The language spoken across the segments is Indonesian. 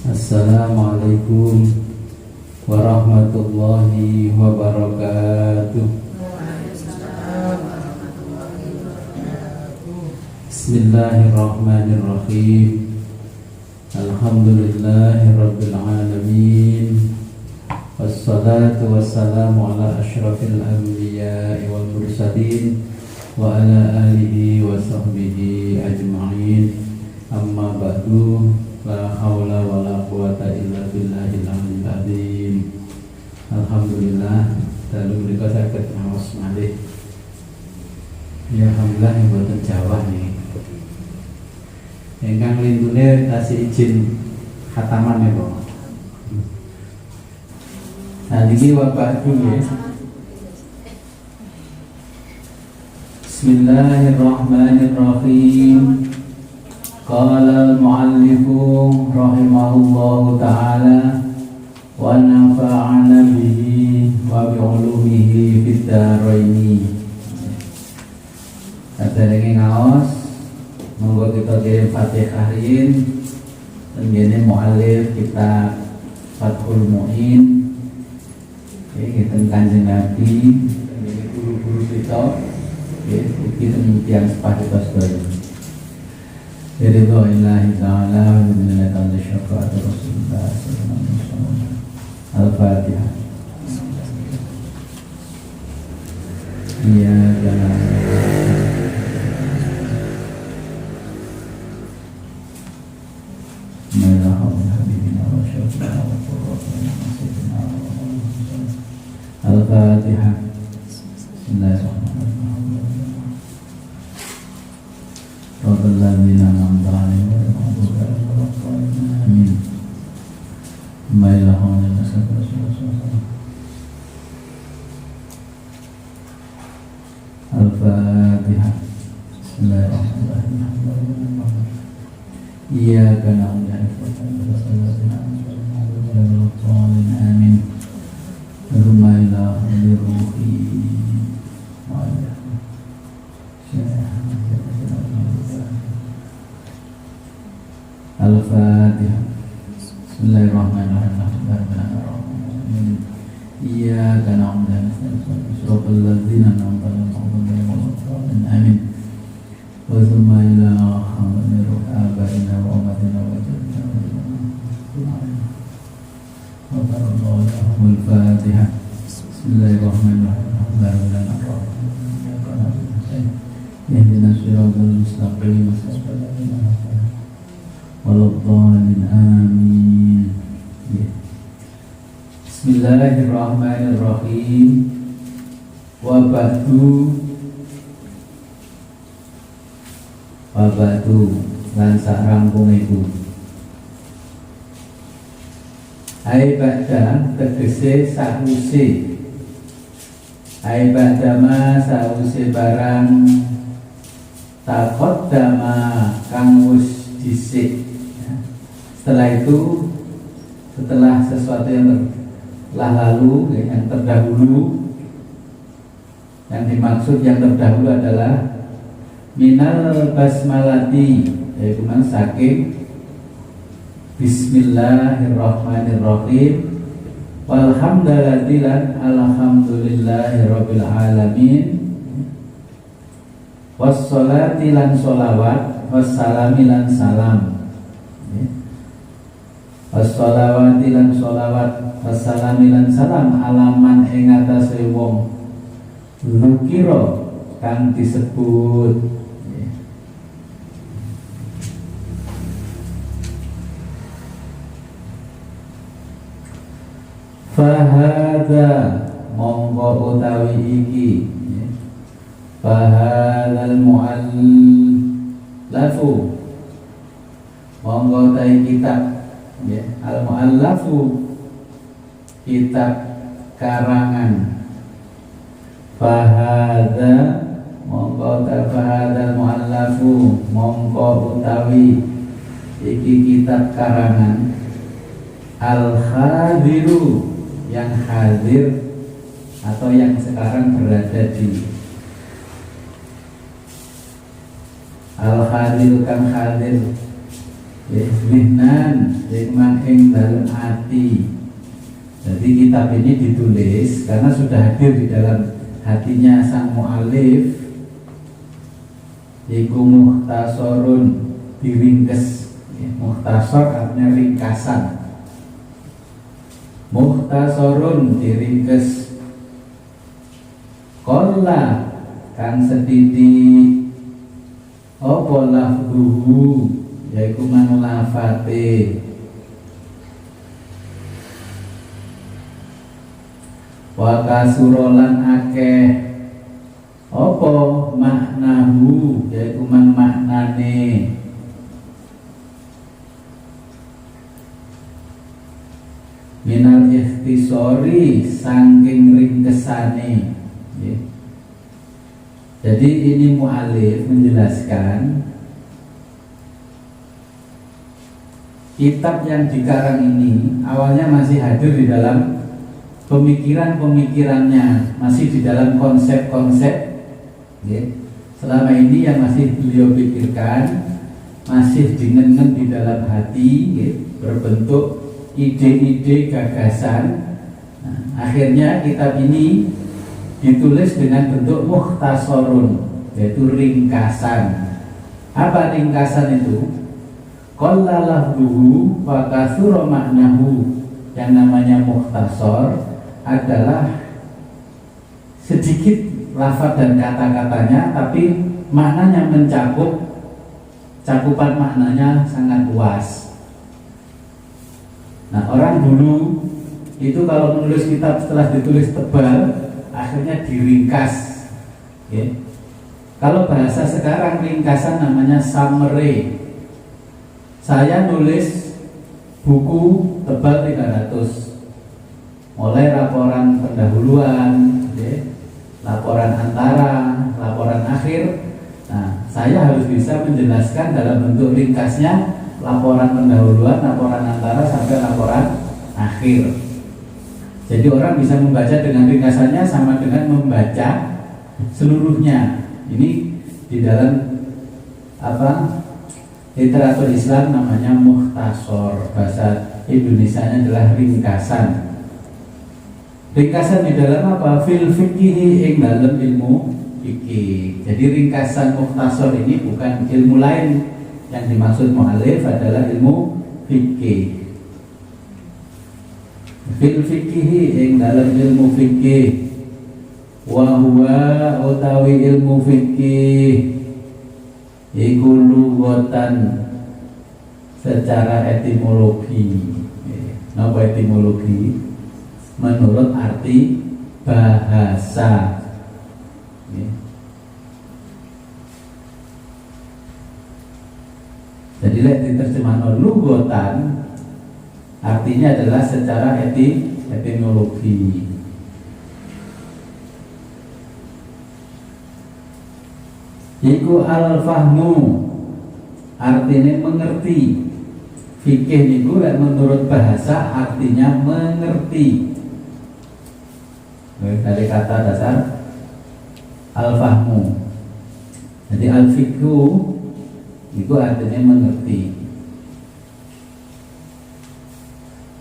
Assalamualaikum warahmatullahi wabarakatuh. Bismillahirrahmanirrahim. Alhamdulillahirabbil alamin. Wassalatu wassalamu ala asyrafil anbiya'i wal mursalin wa ala alihi wa sahbihi ajma'in. Amma ba'du. La haula wa la quwata illa billahil aliyyil azim. Alhamdulillah dalu menika saged maos malih. Ya alhamdulillah boten Jawa nih. Ingkang lintune tasih izin khataman napa. Nah niki wabah ya. Bismillahirrahmanirrahim. Qala al-muallifu rahimahullahu ta'ala wa nafa'ana bihi wa bi'ulumihi fid dharaini. Saderenge ngaos monggo kita kirim Fatihahin tenggene muallif kita Fathul Muin kita Kanjeng Nabi tenggene guru-guru kita kita tiyang sepados sedaya. Ridho Ilahi Ta'ala wa billahi ta'ala syafaat Rasulullah sallallahu alaihi wasallam. Al-Fatihah. Ya jalan. Al-Fatihah. Bismillahirrahmanirrahim. Rabbana an'amta 'alaihim wa la amin. Al-Fatihah. Bismillahirrahmanirrahim. Iyyaka na'budu wa iyyaka nasta'in. Amin. Al-Fatihah. Bismillahirrahmanirrahim. Iyyaka na'budu wa iyyaka nasta'in. Amin. Wa thumma ila abaina wa ummatina wa Al-Fatihah. Bismillahirrahmanirrahim. Ihdinas siratal mustaqim. Waladhdallin amin. Bismillahirrahmanirrahim. Wa ba'du lan sarangkung iku. Ai ba'da tegese sakwise. Ai ba'dama sakwise barang taqaddama kang wis dhisik. Setelah itu, setelah sesuatu yang telah lalu, yang terdahulu, yang dimaksud yang terdahulu adalah minal basmalati, yaitu saking Bismillahirrahmanirrahim. Walhamdulillahi alhamdulillahi rabbil alamin. Wassalati lan sholawat, wassalami lan salam. Wassalawati lan sholawat, wassalami lan salam alaman ing atase wong dzikira kang disebut. Fahada monggo utawi iki fahadal mu'allafu monggo utawi kitab al-mu'allafu kitab karangan. Fahada monggo utawi fahadal mu'allafu monggo utawi iki kitab karangan al-hadiru yang hadir atau yang sekarang berada di al-hadir kang hadir Zihnan mang ing dalem ati. Jadi kitab ini ditulis karena sudah hadir di dalam hatinya sang mu'alif, iku mukhtasarun, diringkes. Mukhtasar artinya ringkasan. Mukhtasarun diringkes. Qalla kang sedidik apa lafduhu, yaiku man lafate. Wa kasurolan akeh apa maknahu, yaitu man maknane. Minal ikhtisori saking ringkesane. Jadi ini mu'alif menjelaskan kitab yang dikarang ini awalnya masih hadir di dalam pemikiran-pemikirannya, masih di dalam konsep-konsep. Selama ini yang masih beliau pikirkan, masih dinenen di dalam hati, berbentuk ide-ide gagasan. Nah, akhirnya kitab ini ditulis dengan bentuk mukhtasarun, yaitu ringkasan. Apa ringkasan itu? Qalla lafduhu wa katsura maknahu. Yang namanya mukhtasar adalah sedikit lafaz dan kata-katanya, tapi maknanya mencakup, cakupan maknanya sangat luas. Nah, orang dulu itu kalau menulis kitab setelah ditulis tebal, akhirnya diringkas. Kalau bahasa sekarang ringkasan namanya summary. Saya nulis buku tebal 300, mulai laporan pendahuluan, laporan antara, laporan akhir. Nah, saya harus bisa menjelaskan dalam bentuk ringkasnya laporan pendahuluan, laporan antara sampai laporan akhir. Jadi orang bisa membaca dengan ringkasannya sama dengan membaca seluruhnya. Ini di dalam literatur Islam namanya mukhtasar. Bahasa Indonesianya adalah ringkasan. Ringkasan di dalam apa? Fil fikih ing dalam ilmu fikih. Jadi ringkasan mukhtasar ini bukan ilmu lain. Yang dimaksud mu'alif adalah ilmu fikih. Fil fikih ing dalam ilmu fikih. Wa huwa utawi ilmu fikih iku lughatan secara etimologi. Napa etimologi? Menurut arti bahasa. Jadi lihat diterjemahkan lughatan artinya adalah secara etimologi. Iku al-fahmu artinya mengerti. Fikih niku menurut bahasa artinya mengerti. Dari kata dasar al-fahmu. Jadi al-fikhu itu artinya mengerti.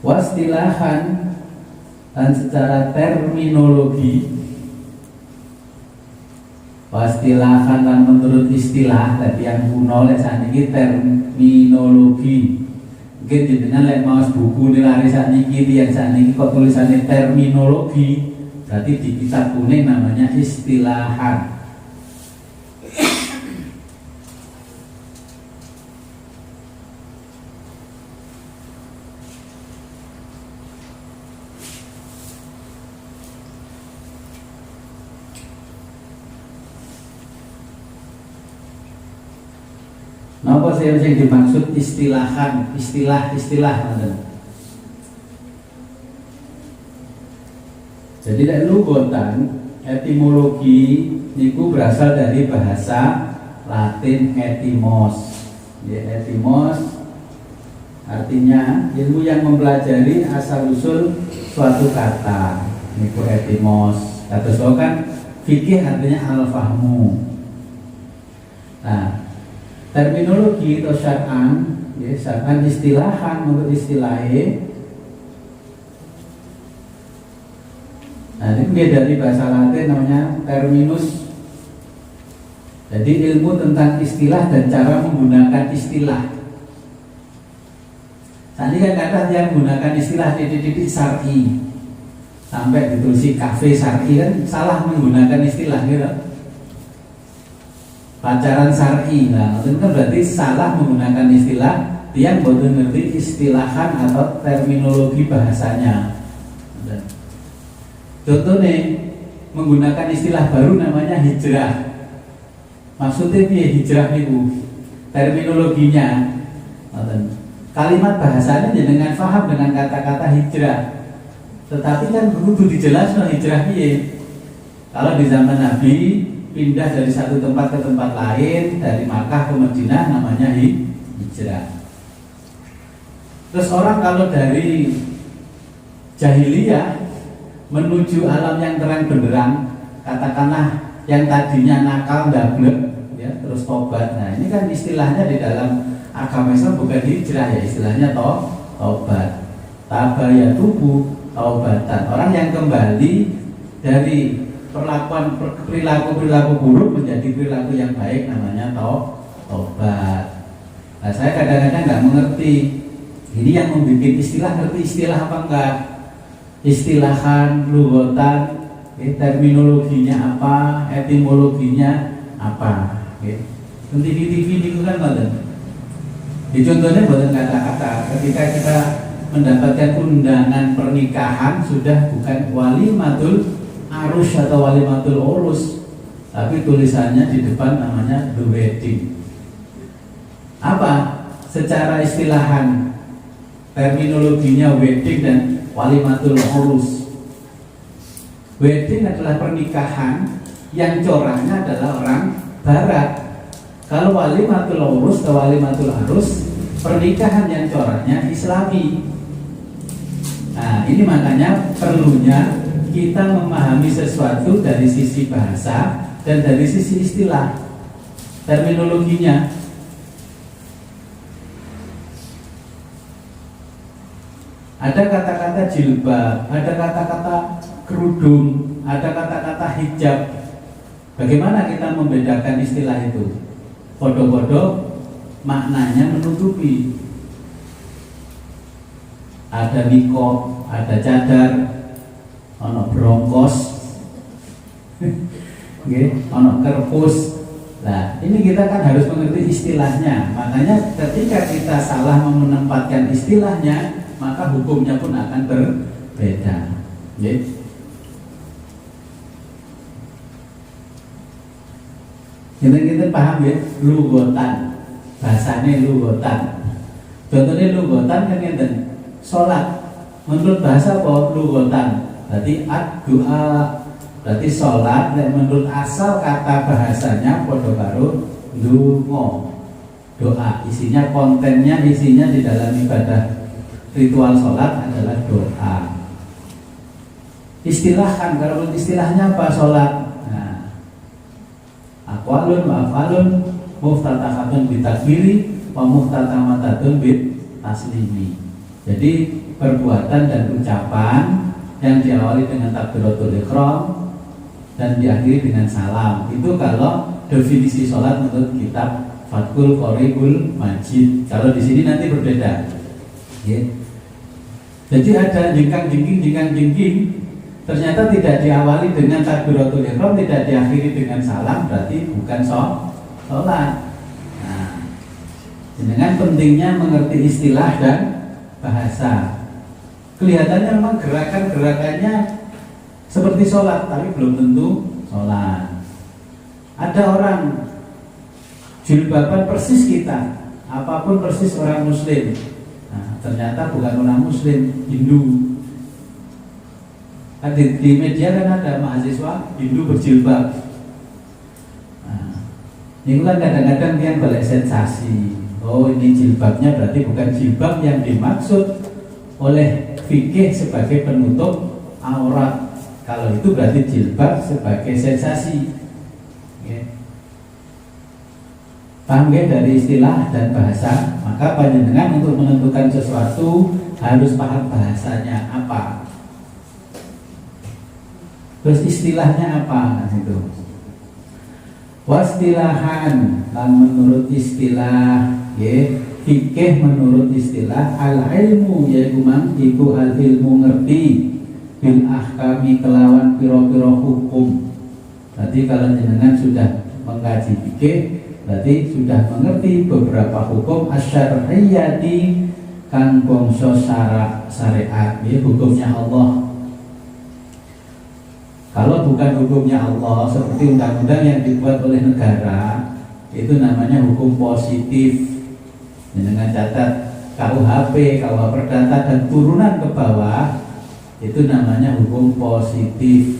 Wastilahan dan secara terminologi. Wastilahan dan menurut istilah tadi yang kuno lek saniki terminologi. Mungkin jenengan lek maos buku nilari saniki yang saniki kok tulisannya terminologi, berarti di kitab kuning namanya istilahan. Napa sih yang dimaksud istilahan, istilah ngoten. Jadi nek lughatan etimologi niku berasal dari bahasa Latin etimos. Ya, etimos artinya ilmu yang mempelajari asal usul suatu kata. Niku etimos. Kados kan fikih artinya al-fahmu. Nah, terminologi atau syar'an ya, misalkan istilahan menurut istilahnya. Nah, ini dari bahasa Latin namanya terminus. Jadi ilmu tentang istilah dan cara menggunakan istilah. Tadi kan kata yang menggunakan istilah titik-titik syar'i, sampai ditulis kafe syar'i, kan salah menggunakan istilah gitu. Pacaran syar'i, nah itu kan berarti salah menggunakan istilah. Dia bodoh ngerti istilahan atau terminologi bahasanya. Contohnya menggunakan istilah baru namanya hijrah. Maksudnya hijrah itu terminologinya. Kalimat bahasanya dengan paham dengan kata-kata hijrah. Tetapi kan perlu dijelaskan hijrah piye. Kalau di zaman Nabi pindah dari satu tempat ke tempat lain, dari Makkah ke Madinah, namanya hijrah. Terus orang kalau dari jahiliyah menuju alam yang terang benderang, katakanlah yang tadinya nakal dablek, ya, terus tobat. Nah ini kan istilahnya di dalam agama Islam bukan hijrah, ya istilahnya tobat. Tabaya tubuh taubatan. Orang yang kembali dari perilaku buruk menjadi perilaku yang baik namanya tobat. Nah saya kadang-kadang nggak mengerti. Ini yang membuat istilah, ngerti istilah apa enggak? Istilahan, lugotan, terminologinya apa, etimologinya apa. TV itu kan badan. Di contohnya badan kata-kata. Ketika kita mendapatkan undangan pernikahan, sudah bukan walimatul arus atau walimatul urus, tapi tulisannya di depan namanya the wedding. Apa? Secara istilahan, terminologinya wedding dan walimatul urus. Wedding adalah pernikahan yang coraknya adalah orang barat. Kalau walimatul urus atau walimatul arus, pernikahan yang coraknya islami. Nah ini makanya perlunya kita memahami sesuatu dari sisi bahasa dan dari sisi istilah, terminologinya. Ada kata-kata jilbab, ada kata-kata kerudung, ada kata-kata hijab. Bagaimana kita membedakan istilah itu? Podo-podo maknanya menutupi. Ada niko, ada cadar, ono brongkos, ono kerpus. Nah, ini kita kan harus mengerti istilahnya. Makanya ketika kita salah menempatkan istilahnya, maka hukumnya pun akan berbeda. Kita paham ya, lugotan, bahasanya lugotan. Contohnya lugotan kan ngeten, sholat. Menurut bahasa apa? Lugotan. Berarti doa, berarti sholat. Dan menurut asal kata bahasanya podo karo dungo, doa. Isinya, kontennya, isinya di dalam ibadah ritual sholat adalah doa. Istilahkan, kalau istilahnya apa sholat? Nah, aqwalun wa af'alun muftatahatun bitakbiri wa muftatamatun bit taslimi. Jadi perbuatan dan ucapan yang diawali dengan takbiratul ihram dan diakhiri dengan salam. Itu kalau definisi sholat menurut kitab Fathul Qoribul Majid. Kalau di sini nanti berbeda. Jadi ada jengkang-jengking, ternyata tidak diawali dengan takbiratul ihram, tidak diakhiri dengan salam, berarti bukan sholat. Nah, dengan pentingnya mengerti istilah dan bahasa. Kelihatannya memang gerakan-gerakannya seperti sholat, tapi belum tentu sholat. Ada orang jilbaban persis kita, apapun persis orang muslim. Nah, ternyata bukan orang muslim, Hindu. Di media kan ada mahasiswa Hindu berjilbab. Nah, ini kan kadang-kadang dia balik sensasi. Oh, ini jilbabnya berarti bukan jilbab yang dimaksud oleh fikih sebagai penutup aurat. Kalau itu berarti jilbab sebagai sensasi. Paham dari istilah dan bahasa, maka panjenengan untuk menentukan sesuatu harus paham bahasanya apa. Terus istilahnya apa? Nah, itu. Wastilahan, dan menurut istilah, ya, fikih menurut istilah al ilmu, yaitu mang iku al ilmu ngerti bil ahkami kelawan piro-piro hukum. Berarti kalau jenengan sudah mengkaji fikih, berarti sudah mengerti beberapa hukum asyariyati kang bangsa syariat, ya, hukumnya Allah. Kalau bukan hukumnya Allah, seperti undang-undang yang dibuat oleh negara, itu namanya hukum positif. Dengan catat KUHP, KUH Perdata dan turunan ke bawah, itu namanya hukum positif.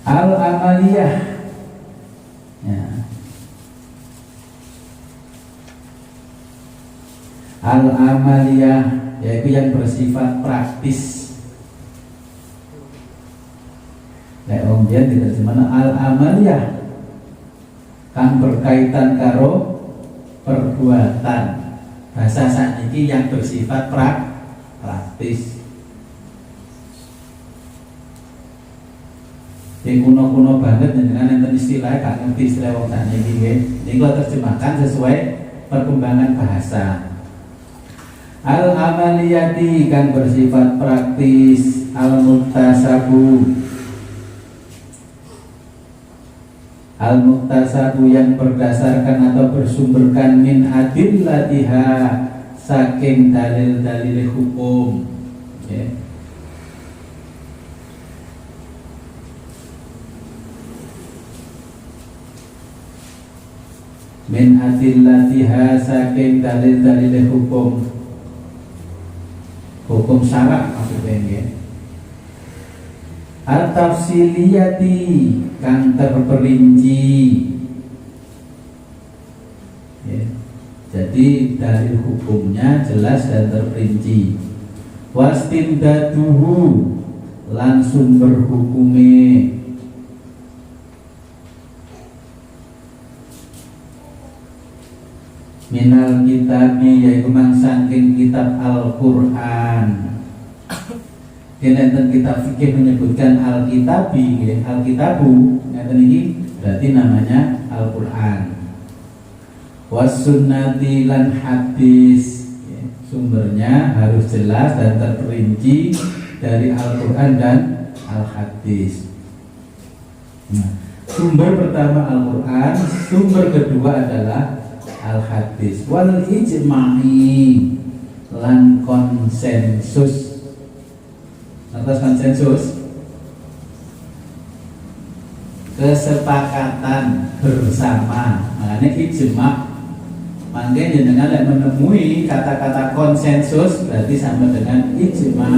Al-amaliyah, ya. Al-amaliyah yaitu yang bersifat praktis. Kemudian diterjemahkan al-amaliyah kan berkaitan karo perbuatan. Bahasa sakniki yang bersifat praktis. Yang kuno-kuno banget dengan enten istilah gak ngerti istilah wong sakniki nggih. Niku terjemahkan sesuai perkembangan bahasa. Al-amaliyati kan bersifat praktis, al-muktasabu. Al-muktasabu yang berdasarkan atau bersumberkan min adillatiha saking dalil-dalil hukum, ya. Min adillatiha saking dalil-dalil hukum syarak maksudnya, ya. At-tafsiliyati kang terperinci, ya. Jadi dalil hukumnya jelas dan terperinci. Wastimdaduhu lan sumber hukume, minal kitabi yaitu saking kitab Al-Qur'an. Enten kitab fikih menyebutkan Al-Kitabi, ya, Al-Kitabu, enten ini berarti namanya Al-Qur'an. Was-sunnati lan hadis, ya, sumbernya harus jelas dan terperinci dari Al-Qur'an dan Al-Hadis. Nah, sumber pertama Al-Qur'an, sumber kedua adalah Al-Hadis. Wal ijma'i lan konsensus. Atas konsensus, kesepakatan bersama, makanya ijma. Makanya jenengan yang menemui kata-kata konsensus berarti sama dengan ijma.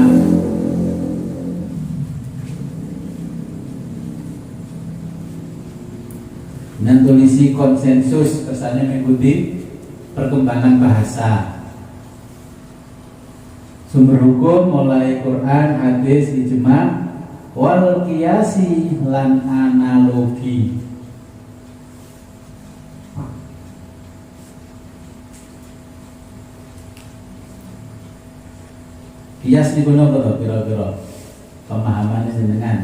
Dan tulisi konsensus kesannya mengikuti perkembangan bahasa. Sumber hukum mulai Quran, hadis, ijma, wal qiyasi lan analogi. Kias niku napa pira-pira pemahamannya jenengan.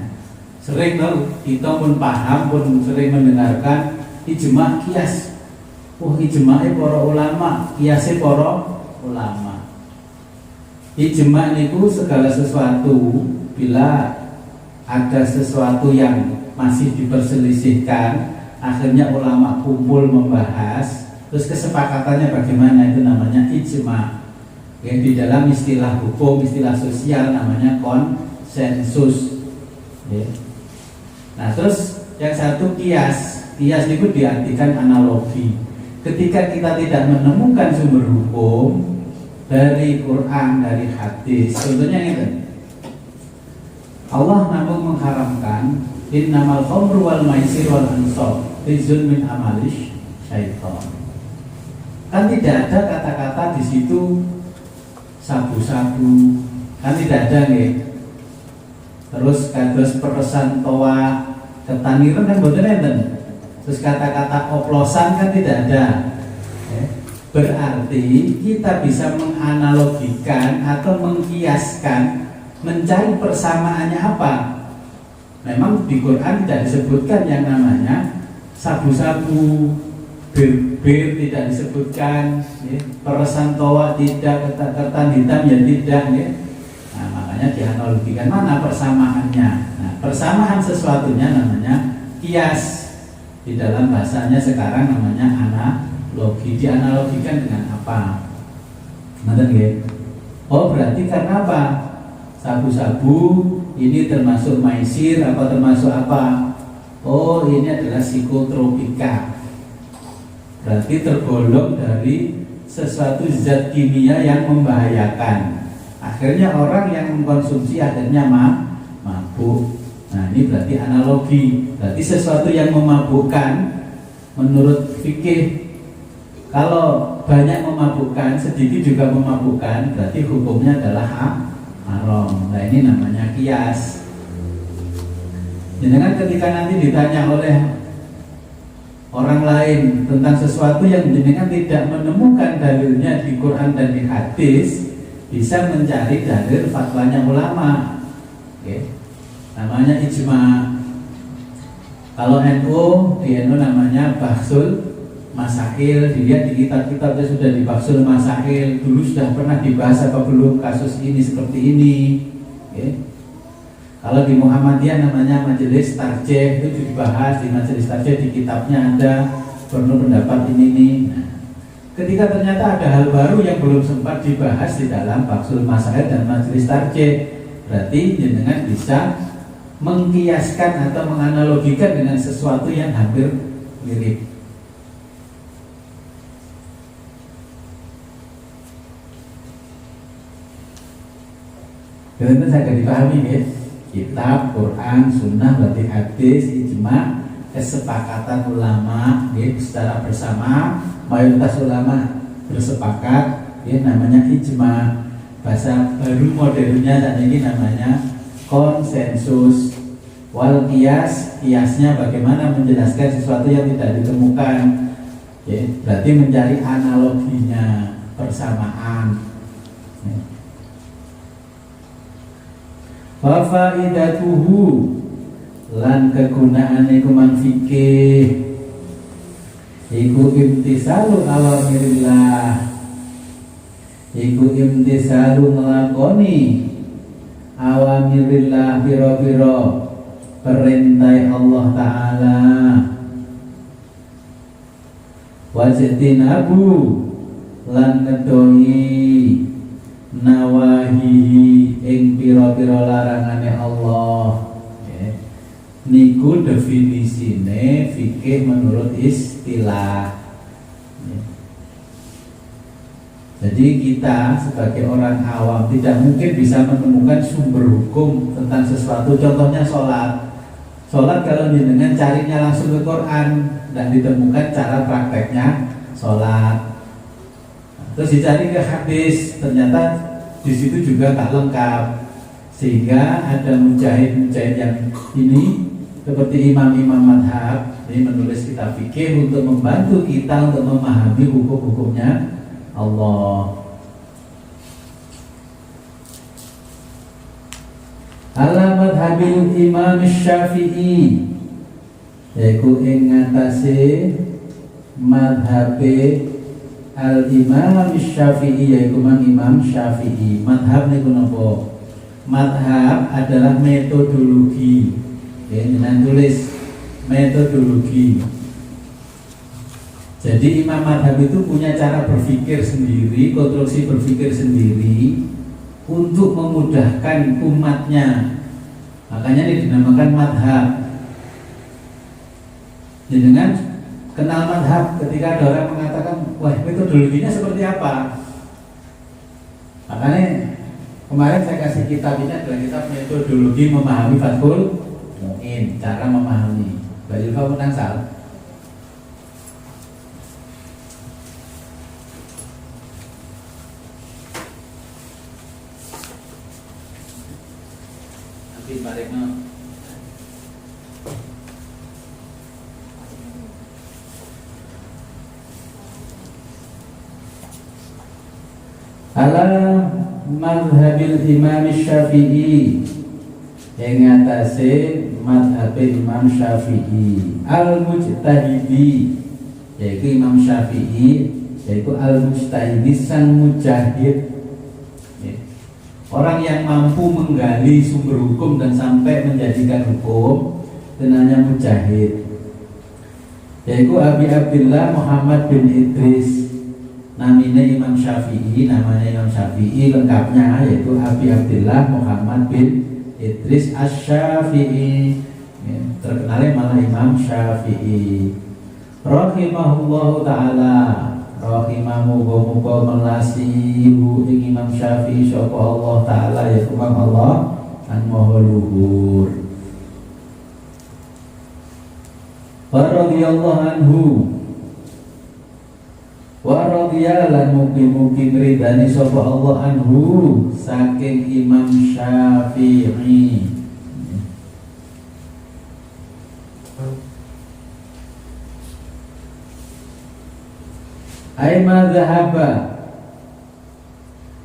Sering tau kita pun paham pun sering mendengarkan ijma kias. Wah, ijmae para ulama, kiase para ulama. Ijma niku segala sesuatu bila ada sesuatu yang masih diperselisihkan, akhirnya ulama kumpul membahas, terus kesepakatannya bagaimana, itu namanya ijma. Yang di dalam istilah hukum, istilah sosial namanya konsensus. Ya. Nah, terus yang satu kias. Kias itu diartikan analogi. Ketika kita tidak menemukan sumber hukum dari Quran, dari hadis, contohnya ini, Allah namun mengharamkan innamal khamru wal maisir wal ansab rizun min amalish syaitan. Kan tidak ada kata-kata di situ sabu-sabu, kan tidak ada nih. Terus kados peresan toa ketaniran kan boten enten. Terus kata-kata oplosan kan tidak ada. Berarti kita bisa menganalogikan atau mengkiaskan, mencari persamaannya apa. Memang di Quran tidak disebutkan yang namanya sabu-sabu, bir tidak disebutkan, ya. Peresan toa tidak, ketan hitam ya tidak, ya. Nah, makanya dianalogikan mana persamaannya. Nah, persamaan sesuatunya namanya kias. Di dalam bahasanya sekarang namanya analogi. Dianalogikan dengan apa? Ngerti nggih? Oh, berarti karena apa? Sabu-sabu ini termasuk maisir apa termasuk apa? Oh, ini adalah psikotropika. Berarti tergolong dari sesuatu zat kimia yang membahayakan. Akhirnya orang yang mengkonsumsi akhirnya mabuk. Nah, ini berarti analogi. Berarti sesuatu yang memabukkan menurut fikih. Kalau banyak memabukkan, sedikit juga memabukkan, berarti hukumnya adalah haram. Nah, ini namanya kias. Jangan ketika nanti ditanya oleh orang lain tentang sesuatu yang jenengan tidak menemukan dalilnya di Quran dan di hadis, bisa mencari dalil fatwanya ulama. Oke. Namanya ijma. Kalau NU, di NU namanya bahsul masail. Dilihat di kitab-kitabnya sudah di bahsul masail. Dulu sudah pernah dibahas apa belum kasus ini seperti ini. Oke. Kalau di Muhammadiyah namanya majelis tarjih, itu dibahas di majelis tarjih, di kitabnya ada perlu pendapat ini nih. Nah, ketika ternyata ada hal baru yang belum sempat dibahas di dalam bahsul masail dan majelis tarjih, berarti jenengan bisa mengkiaskan atau menganalogikan dengan sesuatu yang hampir mirip. Dan itu saya dipahami ya. Kitab, Quran, Sunnah, berarti hadis, ijma, kesepakatan ulama, ya, secara bersama, mayoritas ulama bersepakat, ya, namanya ijma. Bahasa baru modernnya saat ini namanya konsensus. Wal kias, kiasnya bagaimana menjelaskan sesuatu yang tidak ditemukan, ya, berarti mencari analoginya, persamaan. Ya. Wa faidatuhu, lan kegunaan iku man fikih iku imtisalu awamirillah, iku imtisalu nglakoni awamirillah biro-biro perintah Allah Ta'ala, wajtinabu lan ngedoi nawahihi ing pira-pira larangane Allah. Niku definisine fikih menurut istilah. Jadi kita sebagai orang awam tidak mungkin bisa menemukan sumber hukum tentang sesuatu. Contohnya sholat. Sholat kalau jenengan carinya langsung ke Quran dan ditemukan cara prakteknya sholat. Terus dicari ke hadis, ternyata di situ juga tak lengkap, sehingga ada mujahid-mujahid yang ini seperti imam-imam madhab ini menulis kitab fikih untuk membantu kita untuk memahami hukum-hukumnya Allah. Ala madhabil Imam Syafi'i, yaitu ing ngatasé madhabe Al-Imam Syafi'i, yaitu Imam Syafi'i. Madhab niku napa? Madhab adalah metodologi. Dengan tulis metodologi. Jadi imam madhab itu punya cara berpikir sendiri, konstruksi berpikir sendiri untuk memudahkan umatnya. Makanya ini dinamakan madhab. Jadi dengan kenal madhab, ketika ada orang mengatakan, wah metodologinya seperti apa? Makanya kemarin saya kasih kitab ini adalah kitab metodologi memahami Fathul Mu'in, cara memahami. Mbak Julfa menang salah. ala madhabil Imam Syafi'i, yang ngatasi madhab Imam Syafi'i al-mujtahidi, yaitu Imam Syafi'i yaitu al-mujtahidi sang mujahid, orang yang mampu menggali sumber hukum dan sampai menjadikan hukum, namanya mujahid. Yaitu Abi Abdillah Muhammad bin Idris, namanya Imam Syafi'i, lengkapnya yaitu Abi Abdillah Muhammad bin Idris Asy-Syafi'i, terkenalnya malah Imam Syafi'i. Rahimahullahu ta'ala, rahimahu muga melasihu ing Imam Syafi'i sapa Allah ta'ala, yaitu Allah an maha luhur. Wa radhiyallahu anhu, wa radhiyalan mugi-mugi ngridani sapa Allah anhu saking Imam Syafi'i. Aima zahaba,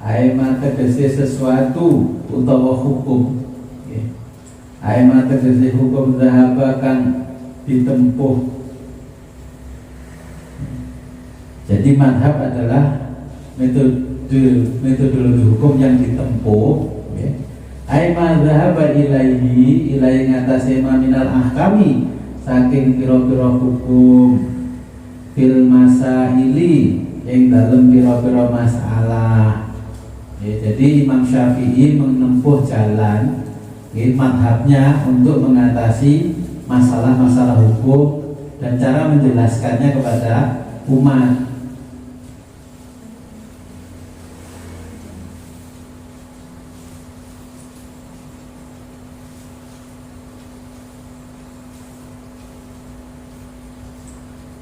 aima tegese sesuatu utawa hukum, aima tegese hukum zahaba kang ditempuh. Jadi madhab adalah metodologi hukum yang ditempuh. Aima zahaba ilaihi, ilaihi ngatasi minal ahkami, saking pira-pira hukum, fil masaili yang dalam pira-pira masalah. Jadi Imam Syafi'i menempuh jalan madhabnya untuk mengatasi masalah-masalah hukum dan cara menjelaskannya kepada umat.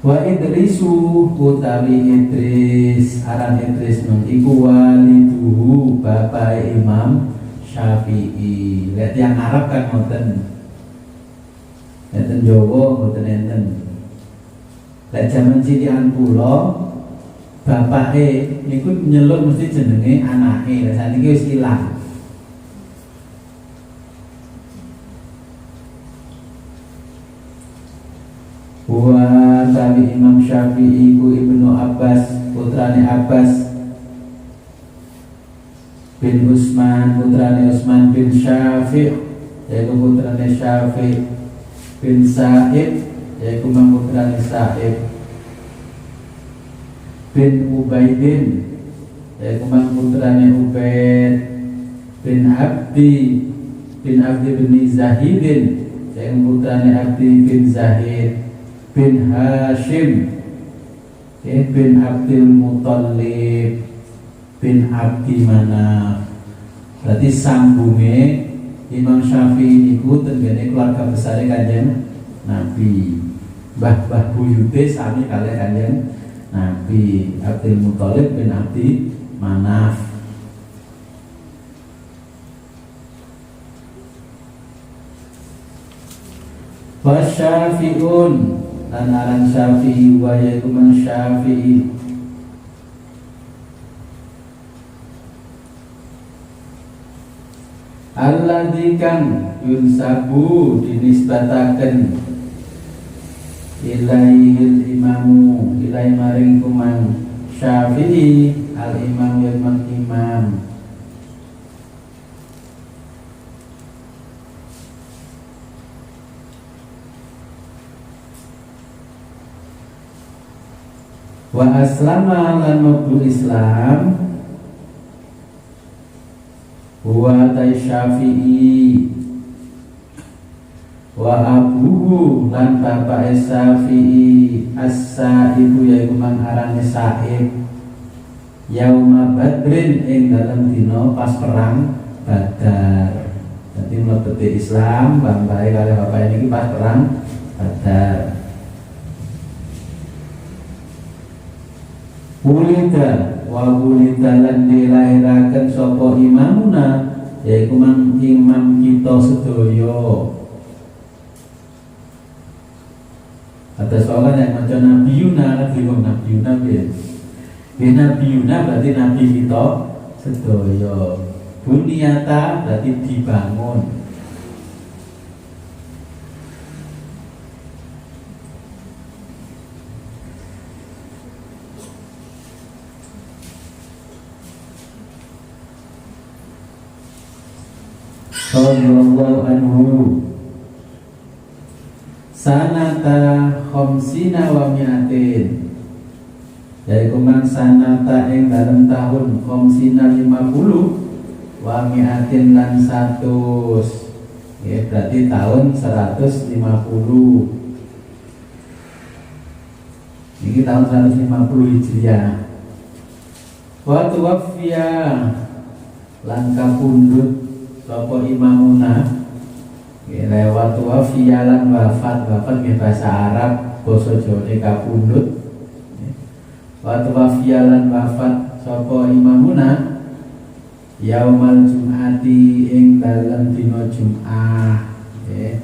Wa Idrisu utawi Idris, aran Idris iku waliduhu bapak Imam Syafi'i. Lihat yang Arab kan ngoten, enten Jawa ngoten enten. Lek jaman cilik kula bapake niku nyeluk mesti jenenge anake, lah saniki wis ilang. Wa tabi Imam Syafi'i ku Ibnu Abbas, putrane Abbas bin Utsman, putrane Utsman bin Syafi', yaitu putrane Syafi' bin Sa'id, yaitu putrane Sa'id bin Ubaidin, yaitu putrane Ubaid bin Abdi bin Zahidin, yaitu putrane Abdi bin Zahid bin Hashim bin Abdul Muthalib bin Abdi Manaf. Berarti sambunge Imam Syafi'i niku tenggene keluarga besar Kanjeng Nabi. Mbah-mbah buyute sami kalih Kanjeng Nabi, Abdul Muthalib bin Abdi Manaf. Wasyafi'un, dan aran Syafi'i wa yaitu man Syafi'i alladzi kang yunsabu dinisbataken ilaihil imamu, ilai maring kumang Syafi'i al imam yaitu imam. Wa aslama lan mabdu Islam huwa tai Syafi'i wa abuhu lan bapak Syafi'i as-Sa'ibu yaitu mangharane Sa'ib yauma Badrin ing dalam dina pas perang Badar. Jadi mlebete Islam bambahe kali bapak ini pas perang Badar. Wulida wa wulida lan dilahiraken sapa imamuna, yaiku imam kita sedaya. Ada soalan yang macam Nabi Yuna, lagi Nabi Yuna ya. Nabi Yuna berarti Nabi kita sedaya. Bunyata berarti dibangun. Sallallahu anhu sanata khamsina wa mi'atin. Dari kumang sanata ing dalam tahun khamsina 50 wa mi'atin lan 100. Ya, berarti tahun 150. Ini tahun 150 Hijriah. Wa tuwaffiya lan kapundhut sapa imamuna lewat wafiyalan wafat nggih bahasa Arab basa Jawa kapundhut wafiyalan wafat sapa imamuna yaumal jum'ati ing dalem dina Jumat nggih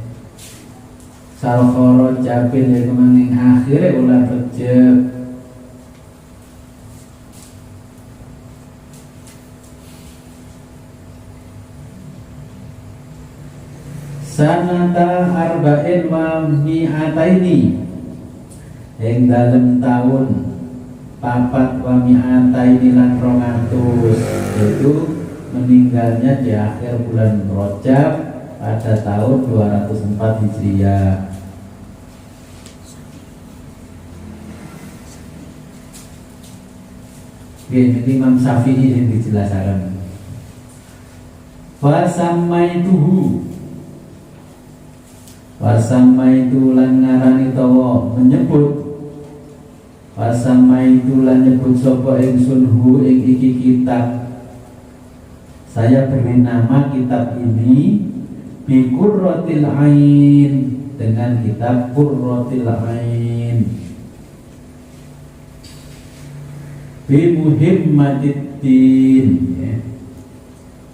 sarkhara japin ing ing akhire ulah Rejab. Sanata arba'in wa mi'ataini ing dalem tahun papat wa mi'ataini lan 200, yaitu meninggalnya di akhir bulan Rajab pada tahun 204 Hijriah. Ini Imam Syafi'i yang dijelaskan. Wa samaituhu wasamaitu lan ngarani tawa menyebut wasamaitu lan nyebut sapa ingsun hu ing iki kitab. Saya beri nama kitab ini bi Qurratil Ain, dengan kitab Qurratil Ain, bi Muhimmadiddin ya.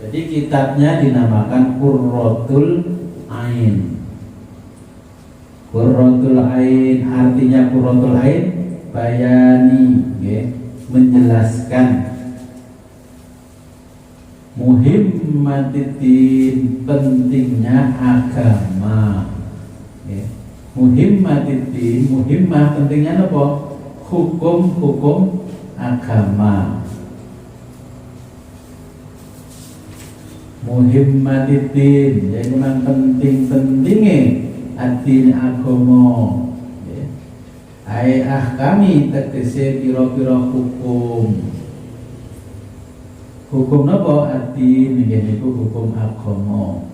Jadi kitabnya dinamakan Qurratul Ain. Qurratul Ain artinya Qurratul Ain bayani ya, menjelaskan muhimmatiddin pentingnya agama ya. Muhimmatiddin muhimmah pentingnya apa? Hukum-hukum agama. Muhimmatiddin yaitu penting-pentingnya adin agama ya. Ai ahkami tegese pira-pira hukum. Hukum napa adin niku hukum agama.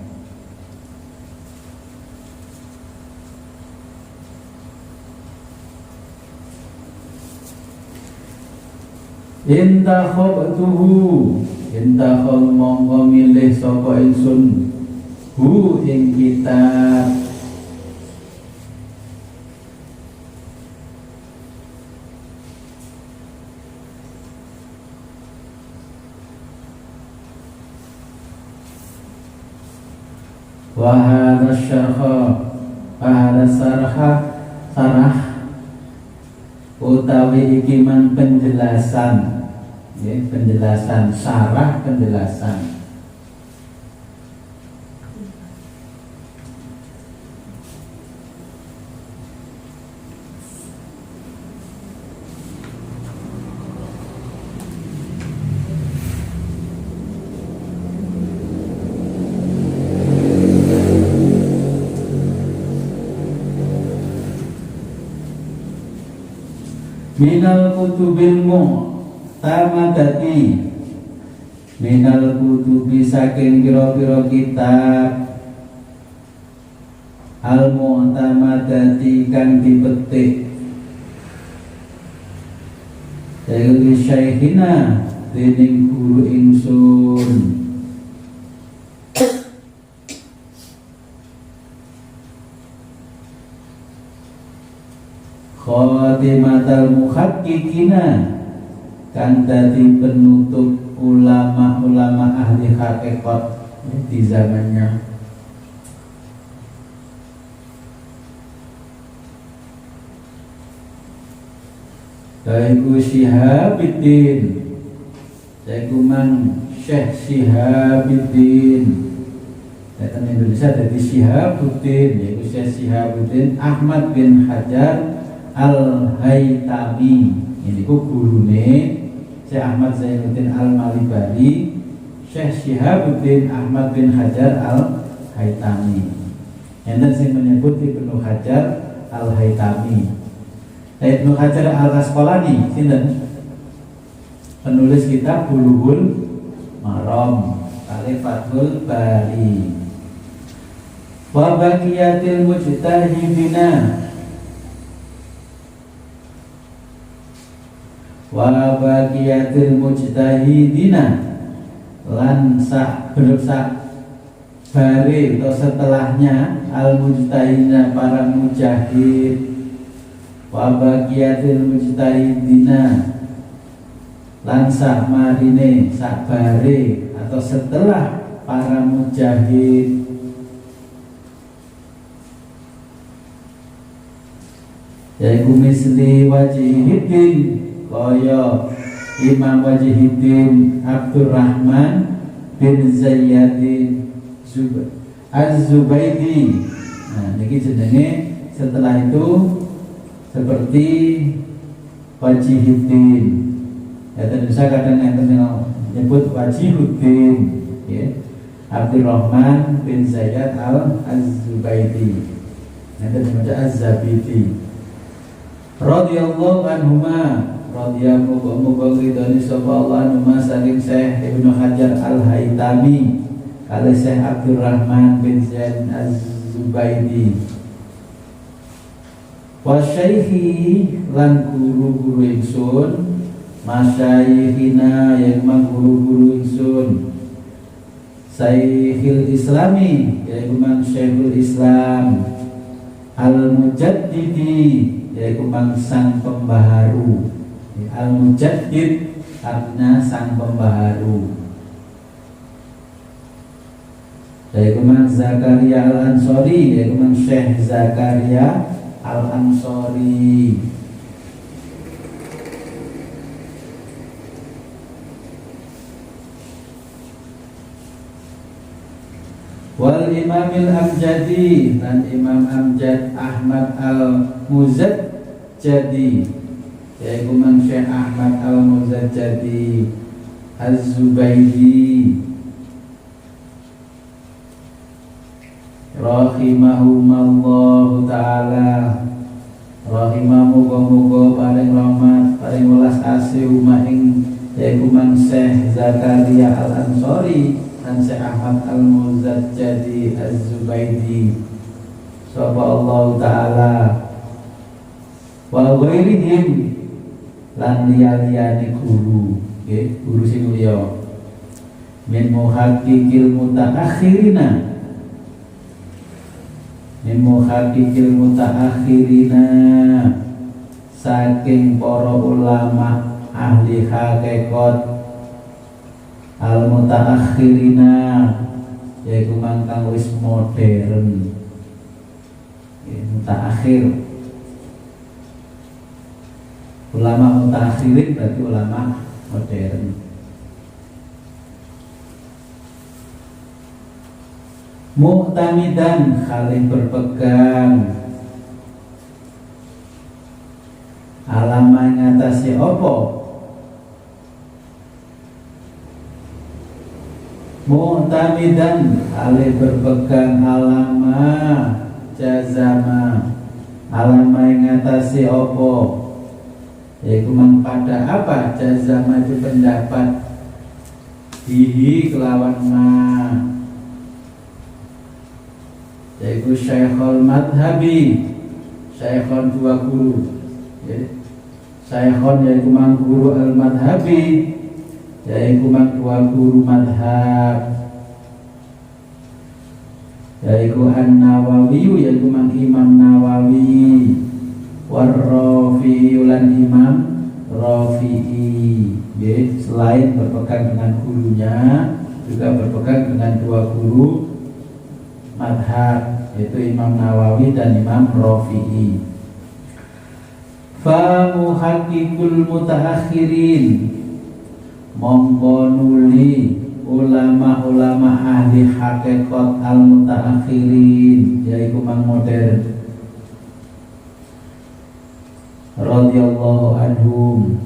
Intakhobtuhu intakhol mongko milih sapa ingsun hu ing kitab wahada sarah utawi iki man penjelasan ya, penjelasan sarah penjelasan. Minal kutubil mu'tamadati minal kutubi saking pira-pira kitab al mu'tamadati kang dipetik dari syekhina dening guru ingsun khatimatal muhakkikina kan dadi penutup ulama-ulama ahli hakikat di zamannya. Yaitu Syihabuddin yaiku mang Syekh Syihabuddin. Datang Indonesia dari Syihabuddin, yaitu Syekh Syihabuddin Ahmad bin Hajar Al-Haytami. Ini ku gurune Syekh Ahmad Zainuddin Al-Malibari, Syekh Syihabuddin Ahmad bin Hajar Al-Haytami. Yang sing menyebut Ibnu Hajar Al-Haytami. Ibnu Hajar Al-Asqalani sinten? Penulis kitab Bulughul Maram kali Fathul Bari. Wa baqiyatil mujtahidina wa baqiyatil mujtahidina lan sak bare atau setelahnya al mujtahidina para mujahid wa baqiyatil mujtahidina lan sak marine sak bare atau setelah para mujahid yaitu misli Wajihidin kaya Imam Wajihidin Abdurrahman bin Zayyadin Az-Zubaidi. Nah, ini jenenge setelah itu seperti Wajihidin. Ya, Indonesia kadang yang menyebut Wajihuddin, ya. Abdurrahman bin Zayyad Az-Zubaidi. Nanti dibaca Az-Zabidi. Radhiyallahu anhuma, radhiyallahu ridhani sallallahu anhuma saking Syekh Ibnu Hajar Al-Haytami kali Syekh Abdurrahman bin Zaid Az-Zubaidi. Wa syaikhi lan guru-guru ingsun, masyayihina yang mang guru-guru ingsun, Syekhul Islami yaitu mang Syekhul Islam, Al-Mujaddidi yaitu mang sang pembaharu. Al-Mujaddid artinya sang pembaharu. Yaitu mang Zakaria Al-Ansori yaitu mang Syekh Zakaria Al-Ansori. Wal Imamil Amjadi dan Imam Amjad Ahmad Al-Muzajjadi yaitu Imam Syekh Ahmad Al-Muzajjadi Az-Zubaidi rahimahumallahu ta'ala. Rahimah muga-muga paling rahmat paling welas asih umaing yaitu Imam Syekh Zakaria Al-Ansori dan Syekh Ahmad Al-Muzajjadi Az-Zubaidi sapa Allah taala wa ghairihim lan liyane guru, nggih, guru sing liya min muhaqqiqil mutaakhirina saking para ulama ahli hakikat al-mutaakhirina yaitu mangkang wis modern, mutaakhir. Ulama mutaakhirin berarti ulama modern. Mu'tamidan khalih berpegang alama ngatasi opo. Mu'tamidan alih berpegang alama jazama alama yang ngatasi opo, yaitu pada apa jazama itu pendapat hihi kelawan ma, yaitu Syekhul Madhabi, Syekhon dua guru, Syekhon yaitu mang guru al-Madhabi yaitu mang dua guru madhab, yaitu An-Nawawi yaitu mang Imam Nawawi, War-Rafi'i lan Imam Rafi'i. Selain berpegang dengan gurunya juga berpegang dengan dua guru madhab yaitu Imam Nawawi dan Imam Rafi'i. Fa muhaqqiqul mutaakhirin mongko nuli ulama-ulama ahli hakikat al-mutaakhirin, yaitu mang modern, radhiyallahu anhum,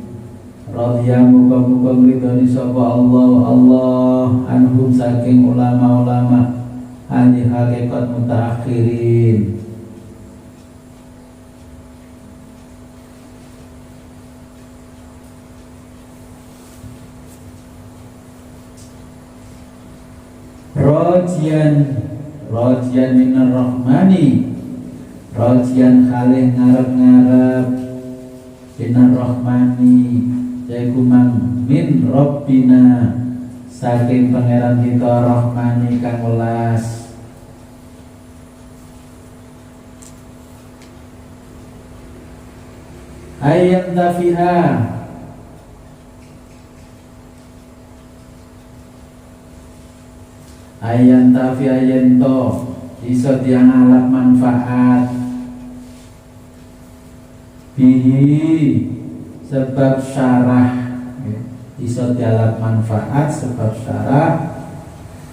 radhiya muga-muga ridhoni sapa Allah anhum saking ulama-ulama ahli hakikat mutaakhirin. Rajian minar rahmani, rajian khalih ngarep-ngarep minar rahmani, yaiku mang min rabbina saking pangeran kita rahmani kang welas. Ayat tafiha, ayan tafi ayen to iso diangalap manfaat bihi sebab syarah, iso dialap manfaat sebab syarah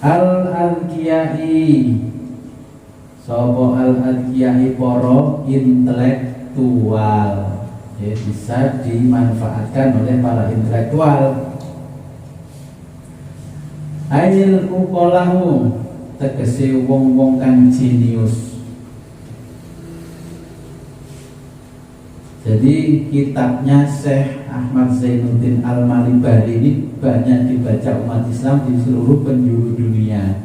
al-adkiyai, sopo al-adkiyai poro intelektual, bisa dimanfaatkan oleh para intelektual. Ail ukolahu, tegese wong-wong kang jenius. Jadi kitabnya Syekh Ahmad Zainuddin Al-Malibari ini banyak dibaca umat Islam di seluruh penjuru dunia.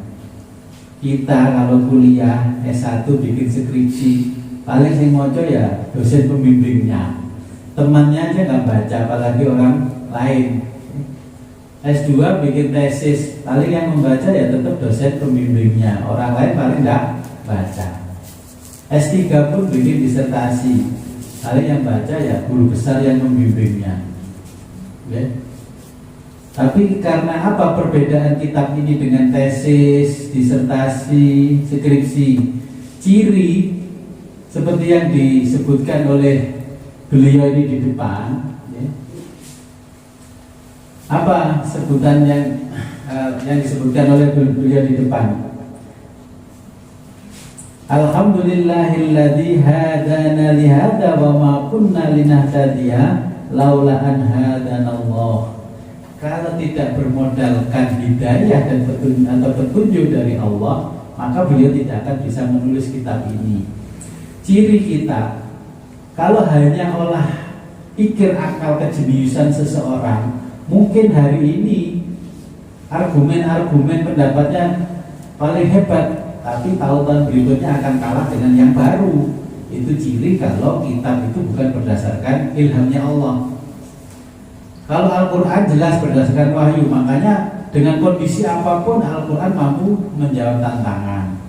Kita kalau kuliah S1 bikin skripsi, paling sing maca ya dosen pembimbingnya, temannya aja nggak baca, apalagi orang lain. S2 bikin tesis, paling yang membaca ya tetap dosen pembimbingnya, orang lain paling nggak baca. S3 pun bikin disertasi, paling yang baca ya guru besar yang membimbingnya. Tapi karena apa perbedaan kitab ini dengan tesis, disertasi, skripsi? Ciri seperti yang disebutkan oleh beliau ini di depan. Apa sebutan yang disebutkan oleh beliau di depan? Alhamdulillahilladzi hadana li hadza wa ma kunna linahtadiya laula an hadanallah. Kalau tidak bermodalkan hidayah dan petunjuk dari Allah, maka beliau tidak akan bisa menulis kitab ini. Ciri kitab, kalau hanya olah pikir akal kejeniusan seseorang, mungkin hari ini argumen-argumen pendapatnya paling hebat, tapi tahun-tahun berikutnya akan kalah dengan yang baru. Itu ciri kalau kitab itu bukan berdasarkan ilhamnya Allah. Kalau Al-Quran jelas berdasarkan wahyu, makanya dengan kondisi apapun Al-Quran mampu menjawab tantangan.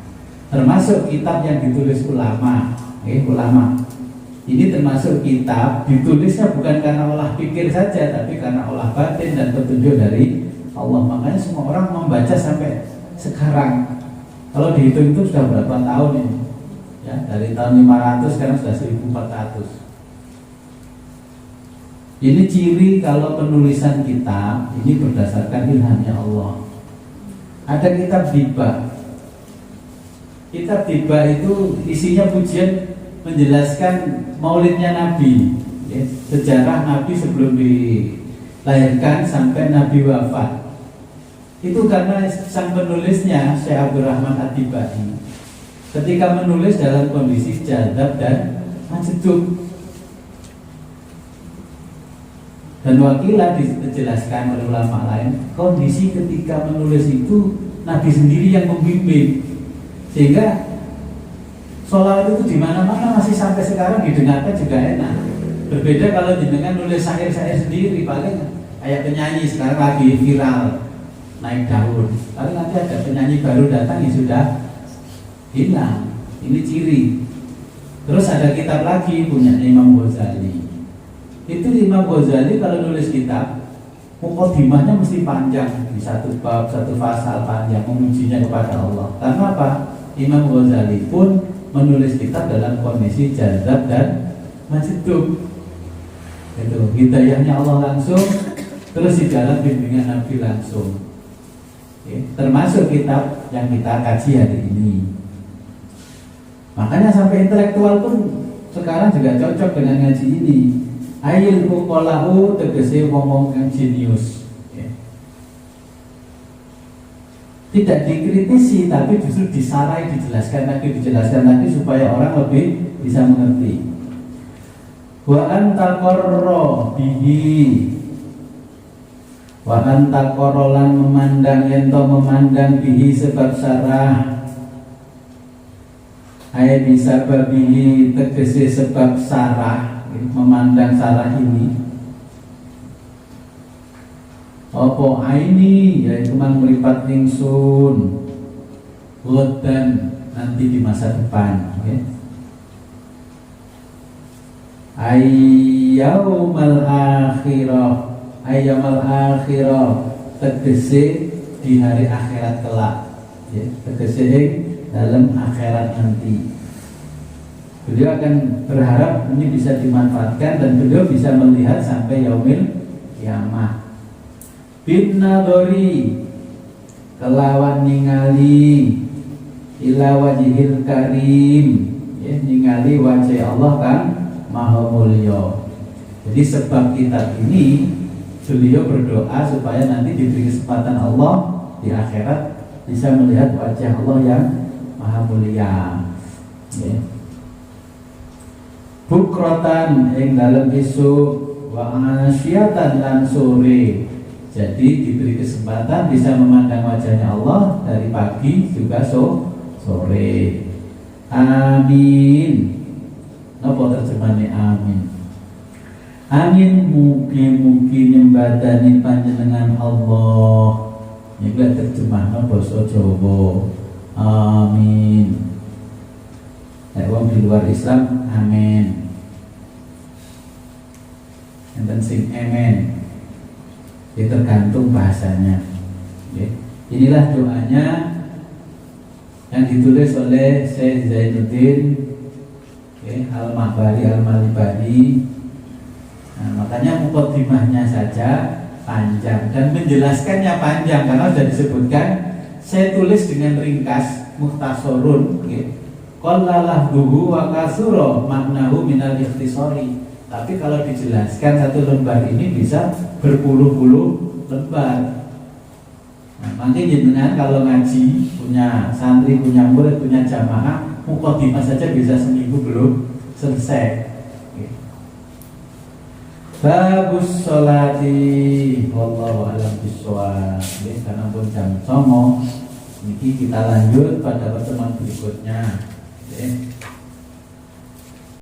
Termasuk kitab yang ditulis ulama, ulama. Ini termasuk kitab ditulisnya bukan karena olah pikir saja, tapi karena olah batin dan petunjuk dari Allah. Makanya semua orang membaca sampai sekarang. Kalau dihitung itu sudah berapa tahun ini? Ya, dari tahun 500 sekarang sudah 1400. Ini ciri kalau penulisan kitab ini berdasarkan ilhamnya Allah. Ada kitab Diba. Kitab Diba itu isinya pujian menjelaskan maulidnya Nabi, sejarah Nabi sebelum dilahirkan sampai Nabi wafat. Itu karena sang penulisnya Syekh Abdul Rahman At-Tibai ketika menulis dalam kondisi jadab dan majdub. Dan wakilah dijelaskan oleh ulama lain, kondisi ketika menulis itu Nabi sendiri yang membimbing, sehingga sholawat itu di mana-mana masih sampai sekarang didengarkan juga enak. Berbeda kalau dengan nulis syair-syair sendiri, paling kayak penyanyi sekarang lagi viral naik daun, paling nanti ada penyanyi baru datang yang sudah hilang. Ini ciri. Terus ada kitab lagi punya Imam Ghazali. Itu Imam Ghazali kalau nulis kitab, mukadimahnya mesti panjang, di satu bab, satu pasal panjang memujinya kepada Allah. Karena apa? Imam Ghazali pun menulis kitab dalam kondisi jazab dan majdub. Itu hidayahnya Allah langsung terus di dalam bimbingan Nabi langsung. Termasuk kitab yang kita kaji hari ini. Makanya sampai intelektual pun sekarang juga cocok dengan ngaji ini. Ayil uqalahu tegese wong-wong yang jenius. Tidak dikritisi tapi justru disarai, dijelaskan lagi supaya orang lebih bisa mengerti. Wa antaqarra bihi, wa antaqarra lan memandang ento memandang bihi sebab sarah. Ayat bisa babihi tegese sebab sarah, memandang sarah ini. Apa aini yaitu mang meripat ingsun dan nanti di masa depan. Ayyaumal akhirah tegese di hari akhirat kelak, tegese dalam akhirat nanti. Beliau akan berharap ini bisa dimanfaatkan dan beliau bisa melihat sampai yaumil kiamah. Bin nadori kelawan ningali ila wajhil karim, ningali wajah Allah kan maha mulya. Jadi sebab kitab ini beliau berdoa supaya nanti diberi kesempatan Allah di akhirat bisa melihat wajah Allah yang maha mulia. Bukrotan yang dalam isu wa asyatan lan sore. Jadi diberi kesempatan bisa memandang wajahnya Allah dari pagi juga sore. Amin. Napa terjemahane amin? Amin mugi-mugi nyembadani panjenengan Allah. Iki terjemah basa Jawa. Amin. Nek wong di luar Islam amin. Enten sing amen. Ya tergantung bahasanya. Inilah doanya yang ditulis oleh Syekh Zainuddin Al-Mahbari Al-Malibari. Nah, makanya muqaddimahnya saja panjang dan menjelaskannya panjang karena sudah disebutkan. Saya tulis dengan ringkas mukhtasarun. Qalla lafdhuhu wa kasura maknahu minal ikhtisari. Tapi kalau dijelaskan satu lembar ini bisa berpuluh-puluh lembar. Nah, nanti jenengan kalau ngaji punya santri, punya murid, punya jamaah, muqaddimah saja bisa seminggu belum selesai. Babus sholati wallahu a'lam bishawab. Karena pun jam 09.00 ini kita lanjut pada pertemuan berikutnya.